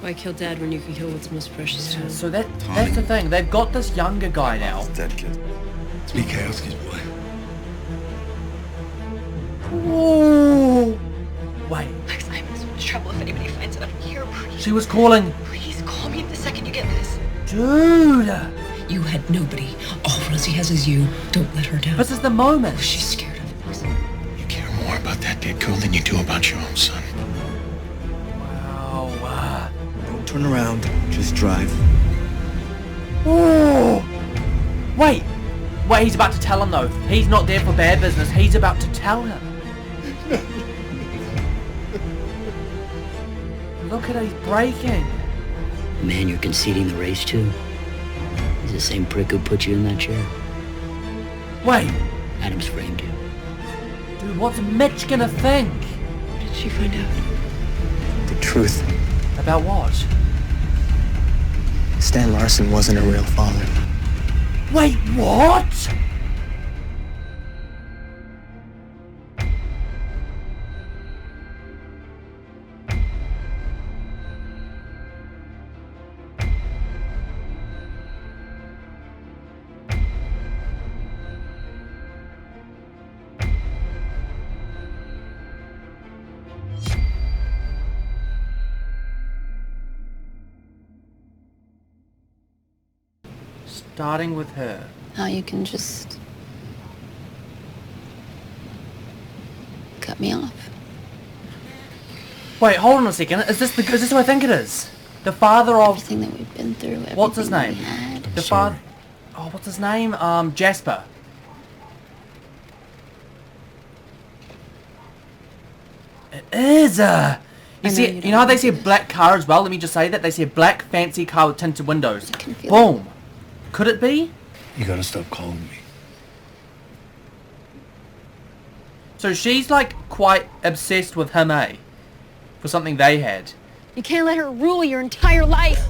Why kill Dad when you can kill what's most precious to him? So that's the thing. They've got this younger guy now. Dead kid. It's Mikowski's boy. Ooh. Wait. Max, I'm in so much trouble if anybody finds out I'm here. Please. She was calling. Please call me the second you get this. Dude. You had nobody. All Rosie has is you. Don't let her down. This is the moment. She's scared of it. You care more about that dead girl than you do about your own son. Wow. Don't turn around. Just drive. Ooh. Wait, he's about to tell him though. He's not there for bad business. He's about to tell him. Look at he's braking. The man you're conceding the race to is the same prick who put you in that chair. Wait. Adams framed you. Dude, what's Mitch gonna think? What did she find out? The truth. About what? Stan Larson wasn't a real father. Wait, what? Starting with her. Now you can just cut me off. Wait, hold on a second. Is this who I think it is? The father of... Everything that we've been through, everything What's his that name? we had. The father... Oh, what's his name? Jasper. It is you know how they say a black car as well? Let me just say that. They say a black fancy car with tinted windows. I can feel Boom. Could it be? You gotta stop calling me. So she's like quite obsessed with him, eh? For something they had. You can't let her rule your entire life.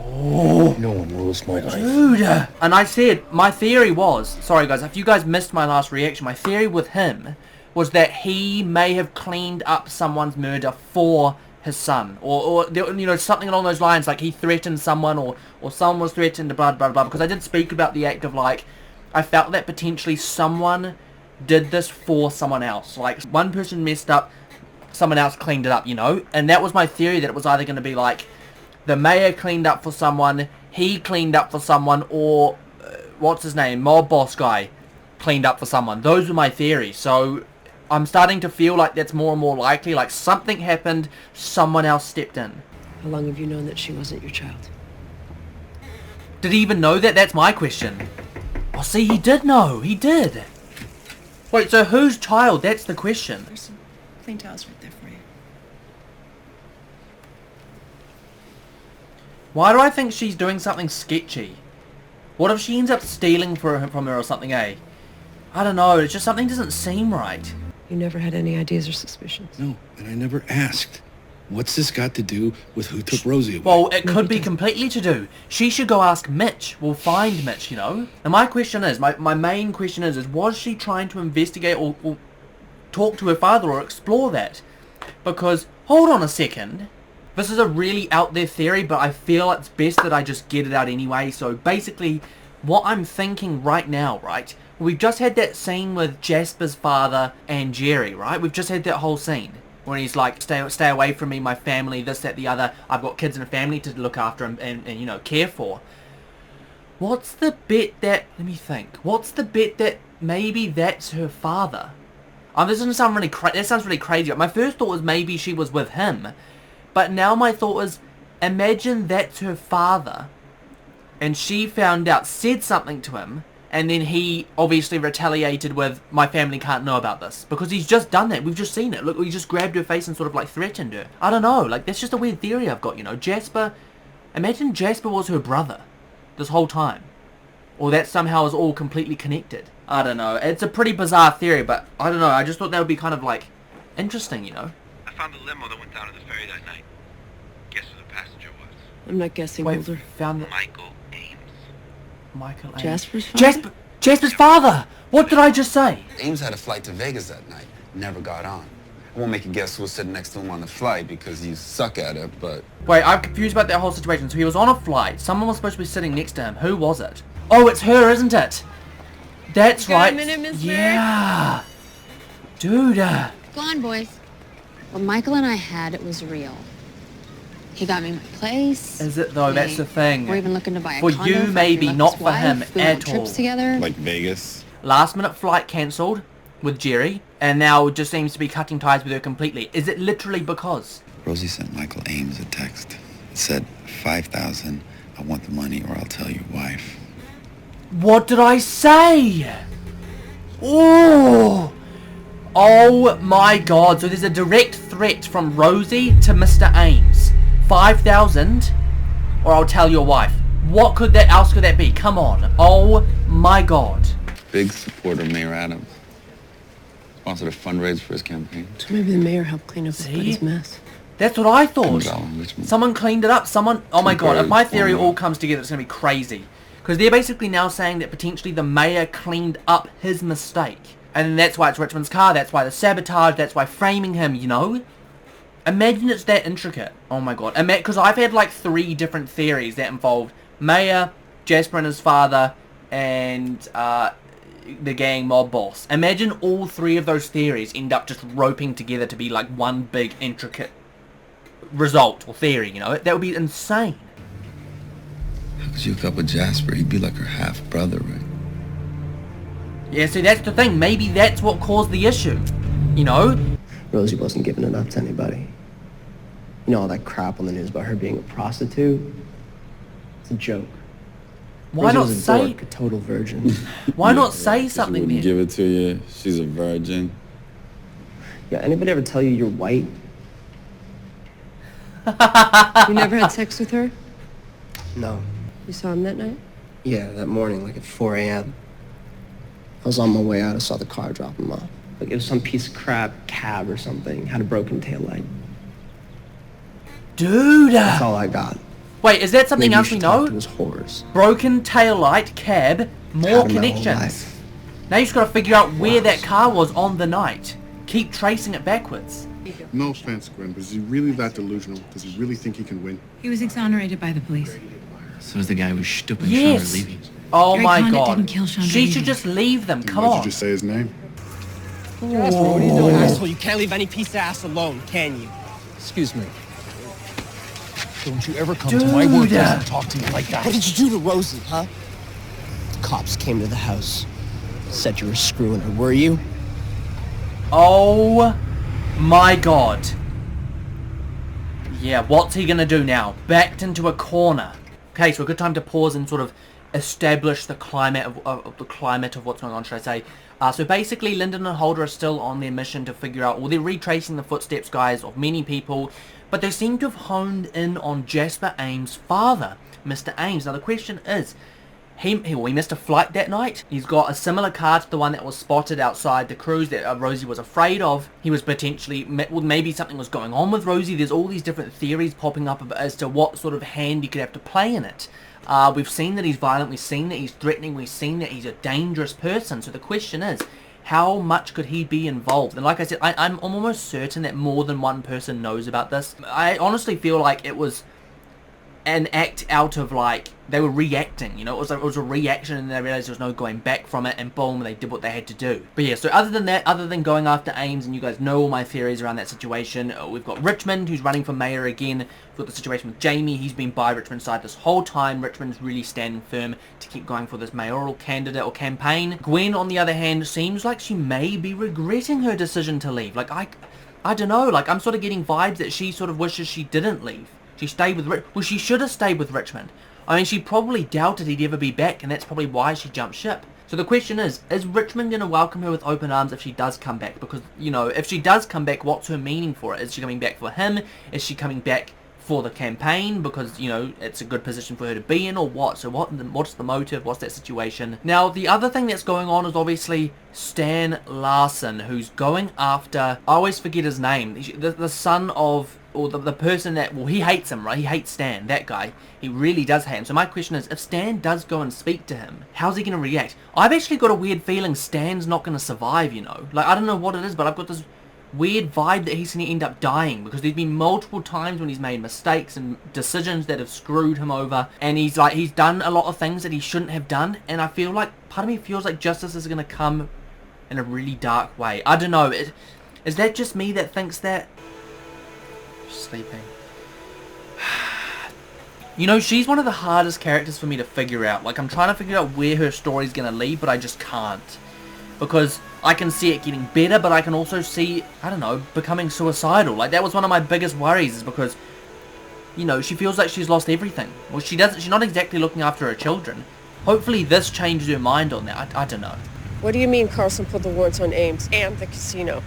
Oh, No one rules my life. dude. And I said, my theory was, sorry guys, if you guys missed my last reaction, my theory with him was that he may have cleaned up someone's murder for his son, or you know, something along those lines, like he threatened someone, or someone was threatened, blah blah blah. Because I did speak about the act of, like, I felt that potentially someone did this for someone else. Like, one person messed up, someone else cleaned it up, you know. And that was my theory, that it was either going to be like the mayor cleaned up for someone, he cleaned up for someone, or what's his name, mob boss guy cleaned up for someone. Those were my theories. So I'm starting to feel like that's more and more likely. Like, something happened, someone else stepped in. How long have you known that she wasn't your child? Did he even know that? That's my question. Oh, see, he did know. He did. Wait, so whose child? That's the question. There's some clean towels right there for you. Why do I think she's doing something sketchy? What if she ends up stealing from her or something, eh? I don't know. It's just something doesn't seem right. You never had any ideas or suspicions? No, and I never asked. What's this got to do with who took Rosie away? Well, it could be completely to do. She should go ask Mitch. We'll find Mitch, you know? And my question is, my main question is was she trying to investigate or talk to her father or explore that? Because, hold on a second. This is a really out there theory, but I feel it's best that I just get it out anyway. So basically, what I'm thinking right now, right? We've just had that scene with Jasper's father and Jerry, right? We've just had that whole scene when he's like, stay away from me, my family, this, that, the other. I've got kids and a family to look after and you know, care for. What's the bet that, let me think, what's the bet that maybe that's her father? This doesn't sound really that sounds really crazy. My first thought was maybe she was with him. But now my thought was, imagine that's her father. And she found out, said something to him, and then he obviously retaliated with, my family can't know about this. Because he's just done that. We've just seen it. Look, he just grabbed her face and sort of like threatened her. I don't know. Like, that's just a weird theory I've got, you know. Jasper, imagine Jasper was her brother this whole time. Or that somehow is all completely connected. I don't know. It's a pretty bizarre theory, but I don't know. I just thought that would be kind of like interesting, you know. I found the limo that went down to the ferry that night. Guess who the passenger was? I'm not guessing, Wait, Mulder. found the... Michael Ames. Michael Ames. Jasper's father? Jasper's father! What did I just say? Ames had a flight to Vegas that night. Never got on. I won't make you guess who was sitting next to him on the flight because you suck at it, but... Wait, I'm confused about that whole situation. So he was on a flight. Someone was supposed to be sitting next to him. Who was it? Oh, it's her, isn't it? That's right. Yeah. Dude. Go on, boys. What Michael and I had, it was real. He got me my place. Is it though? That's the thing. We're even looking to buy a for condo you, maybe, after he not left his for him wife. We went on at trips all. together. Like Vegas? Last minute flight cancelled with Jerry, and now just seems to be cutting ties with her completely. Is it literally because? Rosie sent Michael Ames a text. It said, 5,000, I want the money or I'll tell your wife. What did I say? Oh! Oh my god, so there's a direct threat from Rosie to Mr. Ames. 5,000 or I'll tell your wife. What could that else could that be? Come on. Oh my god. Big supporter of Mayor Adams. Sponsored a fundraiser for his campaign. So maybe the mayor helped clean up his buddy's mess. That's what I thought. Richmond. Someone cleaned it up. Someone... Oh my god, if my theory all comes together, it's going to be crazy. Because they're basically now saying that potentially the mayor cleaned up his mistake. And that's why it's Richmond's car, that's why the sabotage, that's why framing him, you know? Imagine it's that intricate. Oh my god. Because I've had like 3 different theories that involved Mayor, Jasper and his father, and the gang mob boss. Imagine all 3 of those theories end up just roping together to be like one big intricate result or theory, you know? That would be insane. How could you hook up with Jasper? He'd be like her half-brother, right? Yeah, see, that's the thing. Maybe that's what caused the issue. You know? Rosie wasn't giving it up to anybody. You know all that crap on the news about her being a prostitute? It's a joke. Why Rosie not was a say... dork, a total virgin. Why not say something then? Give it to you. She's a virgin. Yeah, anybody ever tell you you're white? You never had sex with her? No. You saw him that night? Yeah, that morning, like at 4 a.m. I was on my way out, I saw the car drop him off. Like it was some piece of crap cab or something, had a broken taillight. Dude! That's all I got. Wait, is that something Maybe else you we should talk know? to his whores. Broken taillight, cab, more Had him my whole connections. life. Now you just gotta figure out where that car was on the night. Keep tracing it backwards. No offense, Gwen, but is he really that delusional? Does he really think he can win? He was exonerated by the police. So is the guy who was stooping Yes. Sean or leaving. Oh Gary my Condit god. didn't kill Sean She Bailey. should just leave them. Come Why'd on. you just say his name? Jasper, what are you doing, asshole? You can't leave any piece of ass alone, can you? Excuse me. Don't you ever come to my workplace and talk to me like that. What did you do to Rosie, huh? The cops came to the house. Said you were screwing her, were you? Oh my god. Yeah, what's he gonna do now? Backed into a corner. Okay, so a good time to pause and sort of establish the climate of what's going on, should I say. So basically, Lyndon and Holder are still on their mission to figure out, well, they're retracing the footsteps, guys, of many people, but they seem to have honed in on Jasper Ames' father, Mr. Ames. Now the question is, he missed a flight that night. He's got a similar car to the one that was spotted outside the cruise that Rosie was afraid of. He was potentially, well, maybe something was going on with Rosie. There's all these different theories popping up as to what sort of hand he could have to play in it. We've seen that he's violent, we've seen that he's threatening, we've seen that he's a dangerous person. So the question is, how much could he be involved? And like I said, I'm almost certain that more than one person knows about this. I honestly feel like it was an act out of, like, they were reacting, you know, it was a reaction, and they realized there was no going back from it, and boom, they did what they had to do. But yeah, so other than that, other than going after Ames, and you guys know all my theories around that situation, we've got Richmond, who's running for mayor again. We've got the situation with Jamie. He's been by Richmond's side this whole time. Richmond's really standing firm to keep going for this mayoral candidate or campaign. Gwen, on the other hand, seems like she may be regretting her decision to leave. Like, I don't know, like, I'm sort of getting vibes that she sort of wishes she didn't leave. She stayed with well, she should have stayed with Richmond. I mean, she probably doubted he'd ever be back, and that's probably why she jumped ship. So the question is Richmond going to welcome her with open arms if she does come back? Because, you know, if she does come back, what's her meaning for it? Is she coming back for him? Is she coming back for the campaign because, you know, it's a good position for her to be in, or what? So what's the motive? What's that situation? Now, the other thing that's going on is obviously Stan Larson, who's going after, I always forget his name, the son of, or the person that, well, he hates him, right? He hates Stan, that guy. He really does hate him. So my question is, if Stan does go and speak to him, how's he going to react? I've actually got a weird feeling Stan's not going to survive, you know? Like, I don't know what it is, but I've got this weird vibe that he's going to end up dying, because there's been multiple times when he's made mistakes and decisions that have screwed him over, and he's done a lot of things that he shouldn't have done, and I feel like, part of me feels like justice is going to come in a really dark way. I don't know, is that just me that thinks that? Sleeping. You know, she's one of the hardest characters for me to figure out. Like, I'm trying to figure out where her story's going to lead, but I just can't. Because I can see it getting better, but I can also see, I don't know, becoming suicidal. Like, that was one of my biggest worries, is because, you know, she feels like she's lost everything. Well, she's not exactly looking after her children. Hopefully this changes her mind on that. I don't know. What do you mean Carlson put the warrants on Ames and the casino?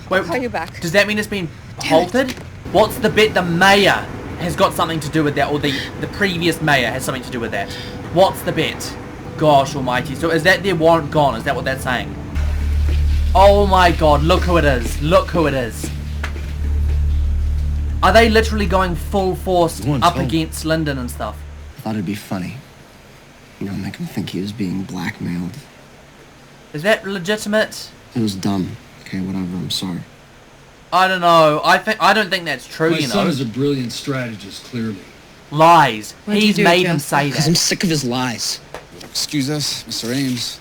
Wait, I'll call you back. Does that mean it's been halted? What's the bet the mayor has got something to do with that, or the previous mayor has something to do with that? What's the bet? Gosh almighty. So is that their warrant gone? Is that what that's saying? Oh my god, look who it is. Look who it is. Are they literally going full force up against Lyndon and stuff? I thought it'd be funny. You know, make him think he was being blackmailed. Is that legitimate? It was dumb. Okay, whatever, I'm sorry. I don't know. I don't think that's true, My you know. son is a brilliant strategist, clearly. Lies. What'd He's you do, made him Jeff? say Because that. I'm sick of his lies. Excuse us, Mr. Ames.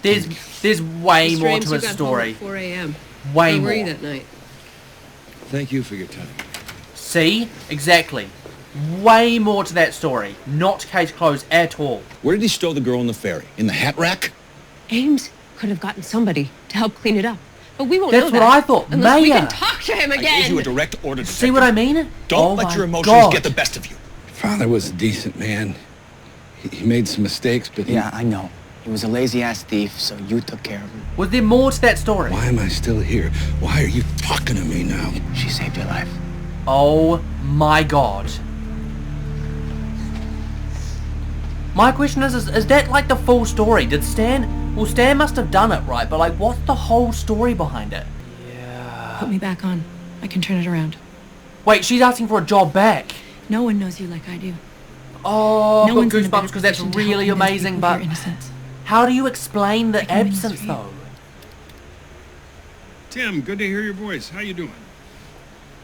There's way Mr. more Ames, to you his got story. home at 4 a.m. Way Where were you more. that night? Thank you for your time. See? Exactly. Way more to that story. Not case closed at all. Where did he stow the girl in the ferry? In the hat rack? Ames could have gotten somebody to help clean it up. But we won't That's know what that I thought. unless we Mayor. can talk to him I again. gave you a direct order to See what I mean? Don't Oh let my your emotions God. get the best of you. Father was a decent man. He made some mistakes, but Yeah, I know. He was a lazy-ass thief, so you took care of him. Was there more to that story? Why am I still here? Why are you talking to me now? She saved your life. Oh my god. My question is that like the full story? Did Stan... Well, Stan must have done it, right? But like, what's the whole story behind it? Put me back on. I can turn it around. Wait, she's asking for a job back. No one knows you like I do. Oh, No I've one's got in a better goosebumps because that's position to help really convince amazing, people of but... your innocence. How do you explain the I can win this absence, for you. though? Tim, good to hear your voice. How you doing?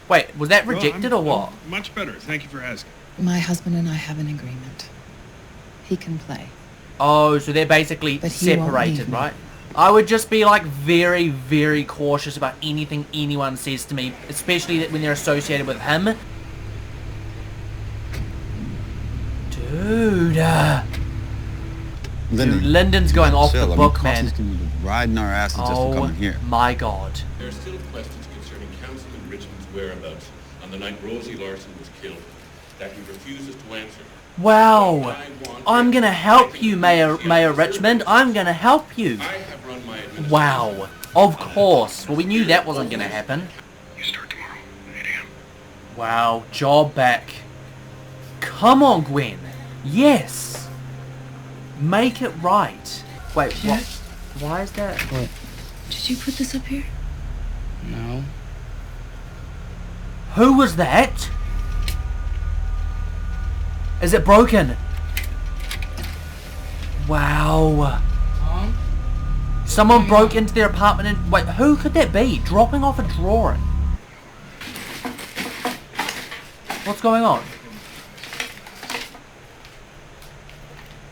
Wait, was that Well, rejected or what? I'm much better. Thank you for asking. My husband and I have an agreement. He can play. Oh, so they're basically But he won't separated, leave me. right? I would just be like very, very cautious about anything anyone says to me, especially when they're associated with him. Dude, dude, Lyndon's going off the book, man. Riding our asses just for Oh coming here. my god. There are still questions concerning Councilman Richmond's whereabouts on the night Rosie Larson was killed that he refuses to answer. Wow. I'm gonna help you, Mayor Richmond. I'm gonna help you. Wow. Of course. Well, we knew that wasn't gonna happen. You start tomorrow, 8 a.m. Wow. Job back. Come on, Gwen. Yes. Make it right. Wait, what? Why is that? What? Did you put this up here? No. Who was that? Is it broken? Wow. Mom? Someone broke into their apartment and... Wait, who could that be? Dropping off a drawing. What's going on?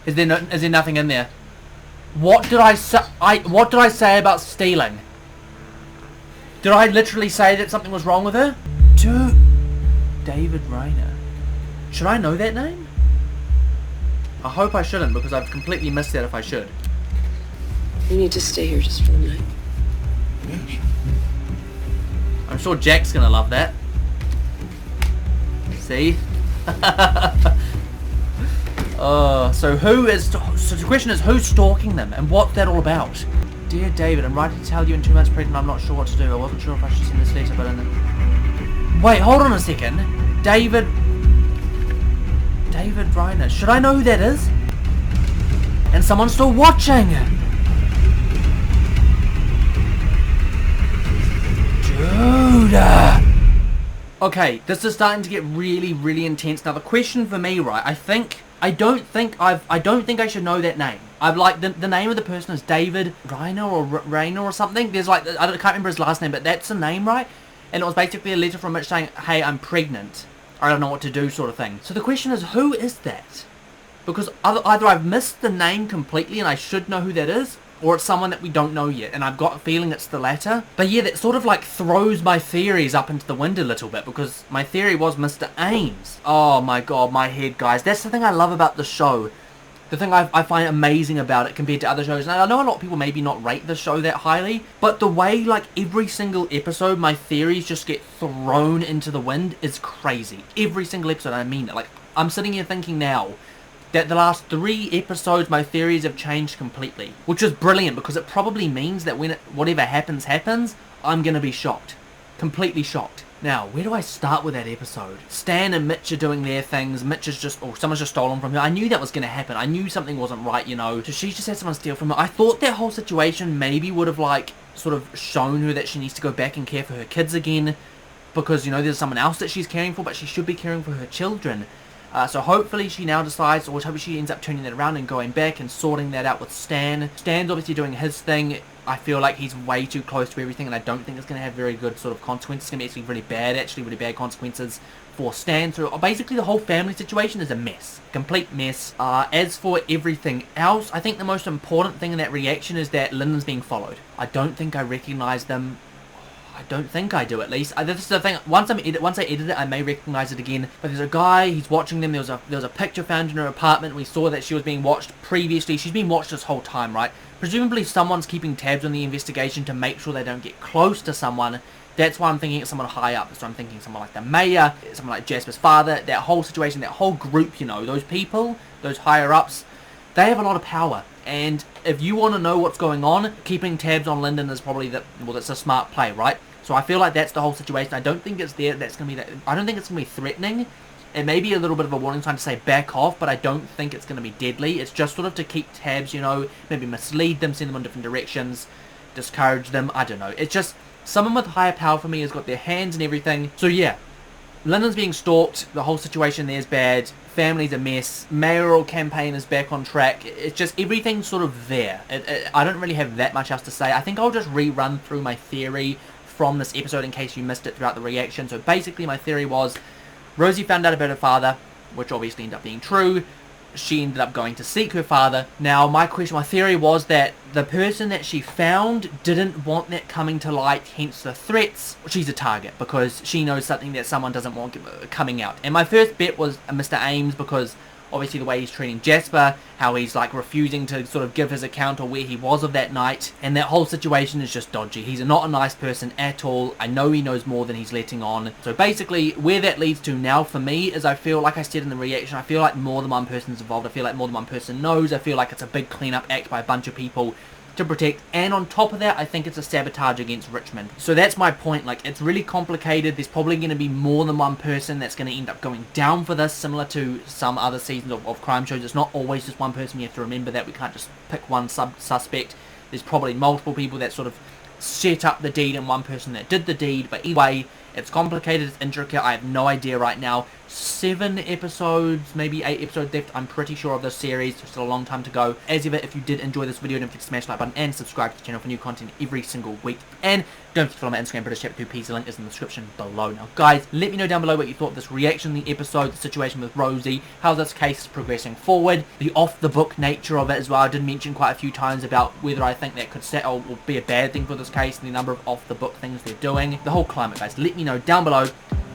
Is there nothing in there? What did I say? What did I say about stealing? Did I literally say that something was wrong with her? Dude, David Rayner. Should I know that name? I hope I shouldn't, because I've completely missed that if I should. You need to stay here just for the night. I'm sure Jack's gonna love that. See? So the question is, who's stalking them, and what's that all about? Dear David, I'm writing to tell you in 2 months pregnant I'm not sure what to do. I wasn't sure if I should send this letter, but in the... Wait, hold on a second. David Reiner. Should I know who that is? And someone's still watching. Dude. Okay, this is starting to get really, really intense. Now the question for me, right, I think I don't think I should know that name. I've like the name of the person is David Rayner or something. There's like I can't remember his last name, but that's the name, right? And it was basically a letter from Mitch saying, "Hey, I'm pregnant. I don't know what to do," sort of thing. So the question is, who is that? Because either I've missed the name completely and I should know who that is, or it's someone that we don't know yet, and I've got a feeling it's the latter. But yeah, that sort of like throws my theories up into the wind a little bit, because my theory was Mr. Ames. Oh my god, my head, guys. That's the thing I love about the show. The thing I find amazing about it compared to other shows, and I know a lot of people maybe not rate the show that highly, but the way like every single episode my theories just get thrown into the wind is crazy. Every single episode, I mean it. Like, I'm sitting here thinking now that the last 3 episodes my theories have changed completely, which is brilliant, because it probably means that when whatever happens, I'm gonna be shocked. Completely shocked. Now, where do I start with that episode? Stan and Mitch are doing their things. Mitch is just, someone's just stolen from her. I knew that was going to happen. I knew something wasn't right, you know. So she just had someone steal from her. I thought that whole situation maybe would have, like, sort of shown her that she needs to go back and care for her kids again. Because, you know, there's someone else that she's caring for, but she should be caring for her children. So hopefully she now decides, or hopefully she ends up turning that around and going back and sorting that out with Stan. Stan's obviously doing his thing. I feel like he's way too close to everything, and I don't think it's going to have very good sort of consequences. It's going to be actually really bad consequences for Stan. So basically the whole family situation is a mess. Complete mess. As for everything else, I think the most important thing in that reaction is that Lyndon's being followed. I don't think I recognize them. I don't think I do, at least. This is the thing. Once I edit it, I may recognize it again. But there's a guy. He's watching them. There was a picture found in her apartment. We saw that she was being watched previously. She's been watched this whole time, right? Presumably, someone's keeping tabs on the investigation to make sure they don't get close to someone. That's why I'm thinking it's someone high up. So I'm thinking someone like the mayor, someone like Jasper's father. That whole situation, that whole group. You know, those people, those higher ups. They have a lot of power. And if you want to know what's going on, keeping tabs on Lyndon is probably that's a smart play, right? So I feel like that's the whole situation. I don't think it's there. I don't think it's gonna be threatening. It may be a little bit of a warning sign to say back off, but I don't think it's gonna be deadly. It's just sort of to keep tabs, you know, maybe mislead them, send them in different directions, discourage them. I don't know. It's just someone with higher power for me has got their hands and everything. So yeah, Lyndon's being stalked. The whole situation there is bad. Family's a mess. Mayoral campaign is back on track. It's just everything's sort of there. I don't really have that much else to say. I think I'll just rerun through my theory from this episode in case you missed it throughout the reaction. So basically my theory was Rosie found out about her father, which obviously ended up being true. She ended up going to seek her father. Now my theory was that the person that she found didn't want that coming to light, hence the threats. She's a target because she knows something that someone doesn't want coming out. And my first bet was Mr. Ames, because obviously the way he's treating Jasper, how he's like refusing to sort of give his account or where he was of that night, and that whole situation is just dodgy. He's not a nice person at all. I know he knows more than he's letting on. So basically where that leads to now for me is I feel, like I said in the reaction, I feel like more than one person's involved. I feel like more than one person knows. I feel like it's a big cleanup act by a bunch of people to protect, and on top of that I think it's a sabotage against Richmond. So that's my point. Like, it's really complicated. There's probably going to be more than one person that's going to end up going down for this, similar to some other seasons of crime shows. It's not always just one person. You have to remember that. We can't just pick one suspect. There's probably multiple people that sort of set up the deed and one person that did the deed. But either way, it's complicated, it's intricate. I have no idea right now. 7 episodes, maybe 8 episodes left, I'm pretty sure, of this series. There's still a long time to go. As ever, if you did enjoy this video, don't forget to smash the like button and subscribe to the channel for new content every single week. And don't forget to follow my Instagram, BritishChap2P. The link is in the description below. Now guys, let me know down below what you thought of this reaction, the episode, the situation with Rosie, how this case is progressing forward, the off-the-book nature of it as well. I did mention quite a few times about whether I think that could set or be a bad thing for this case, and the number of off-the-book things they're doing. The whole climate, guys. Let me know down below.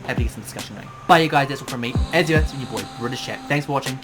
Happy to get some discussion going. Bye, you guys. That's all from me. As ever, it's your boy, British Chat. Thanks for watching.